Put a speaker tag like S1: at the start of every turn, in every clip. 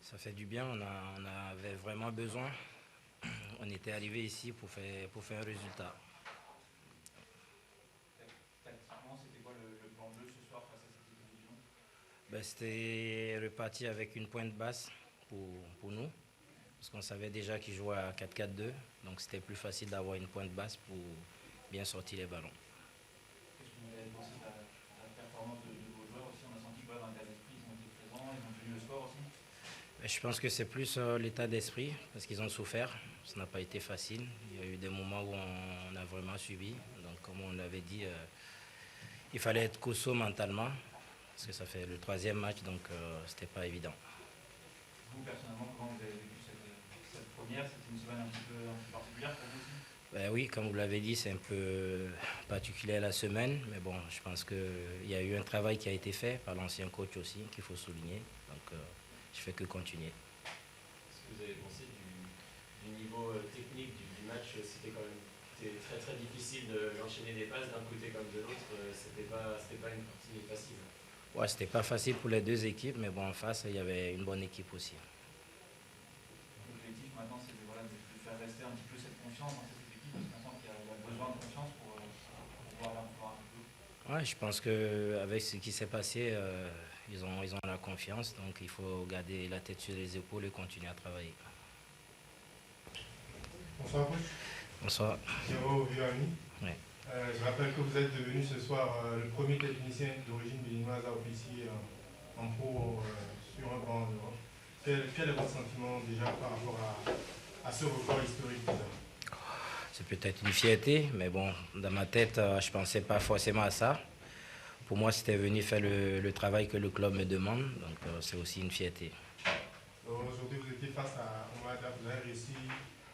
S1: Ça fait du bien, on avait vraiment besoin. On était arrivé ici pour faire un résultat.
S2: Tactiquement, c'était quoi le plan de jeu ce soir face à cette équipe de Lyon?
S1: C'était reparti avec une pointe basse pour nous, parce qu'on savait déjà qu'ils jouaient à 4-4-2, donc c'était plus facile d'avoir une pointe basse pour bien sortir les ballons.
S2: Qu'est-ce que vous avez pensé de la performance de vos joueurs aussi? On a senti quoi dans l'état d'esprit? Ils ont été présents, ils ont tenu le score aussi?
S1: Je pense que c'est plus l'état d'esprit, parce qu'ils ont souffert. Ça n'a pas été facile. Il y a eu des moments où on a vraiment subi. Donc, comme on l'avait dit, il fallait être costaud mentalement, parce que ça fait le 3e match, donc c'était pas évident.
S2: Vous, personnellement, comment vous avez vécu cette première? C'était une semaine un petit peu particulière pour vous aussi?
S1: Oui, comme vous l'avez dit, c'est un peu particulier la semaine, mais bon, je pense qu'il y a eu un travail qui a été fait par l'ancien coach aussi, qu'il faut souligner. Donc, je fais que continuer.
S3: Est-ce que vous avez pensé du niveau technique du match? C'était quand même très très difficile d'enchaîner des passes d'un côté comme de l'autre. C'était pas une partie facile.
S1: Ouais, c'était pas facile pour les deux équipes, mais bon, en face, il y avait une bonne équipe aussi.
S2: L'objectif maintenant, c'est de faire rester un petit peu cette confiance dans cette équipe, parce qu'on sent qu'il y a besoin de confiance pour pouvoir la pouvoir un peu.
S1: Ouais, je pense qu'avec ce qui s'est passé, ils ont la confiance, donc il faut garder la tête sur les épaules et continuer à travailler.
S4: Bonsoir, coach.
S1: Bonsoir.
S4: Pierrot Vianney.
S1: Oui.
S4: Je rappelle que vous êtes devenu ce soir le premier technicien d'origine béninoise à officier en pro sur un grand Europe. Quel est votre sentiment déjà par rapport à ce record historique?
S1: C'est peut-être une fierté, mais bon, dans ma tête, je ne pensais pas forcément à ça. Pour moi, c'était venir faire le travail que le club me demande, donc c'est aussi une fierté.
S4: Aujourd'hui, vous étiez face à Omada, vous avez réussi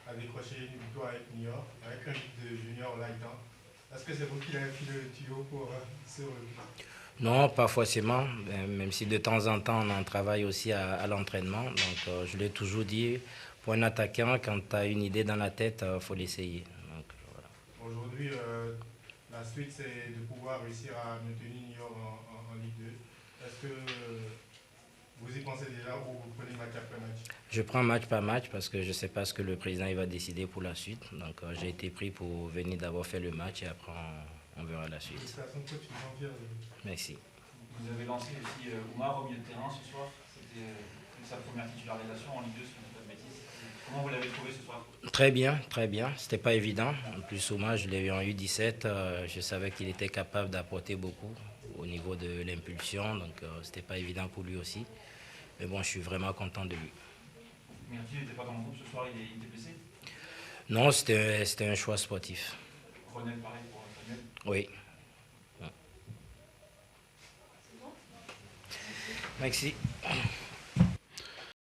S4: à décrocher une victoire avec New York, avec un but de Junior Laitan. Est-ce que c'est vous qui avez filé le tuyau pour ce record?
S1: Non, pas forcément, même si de temps en temps on en travaille aussi à l'entraînement. Donc je l'ai toujours dit, pour un attaquant, quand tu as une idée dans la tête, il faut l'essayer.
S4: Voilà. Aujourd'hui, la suite, c'est de pouvoir réussir à maintenir New York en Ligue 2. Est-ce que vous y pensez déjà ou vous prenez match après match?
S1: Je prends match par match parce que je ne sais pas ce que le président il va décider pour la suite. Donc j'ai été pris pour venir d'abord faire le match et après on verra la suite.
S4: Félicitations, coach, Jean-Pierre.
S1: Merci.
S2: Vous avez lancé aussi Oumar au milieu de terrain ce soir. C'était sa première titularisation en Ligue 2, si je ne dis pas de bêtises. Comment vous l'avez trouvé ce soir?
S1: Très bien, très bien. C'était pas évident. En plus, Oumar, je l'ai eu en U17. Je savais qu'il était capable d'apporter beaucoup au niveau de l'impulsion. Donc c'était pas évident pour lui aussi. Mais bon, je suis vraiment content de lui.
S2: Myrtille n'était pas dans le groupe ce soir, il était blessé?
S1: Non, c'était un choix sportif.
S2: Renel, pareil pour Samuel?
S1: Oui. Merci.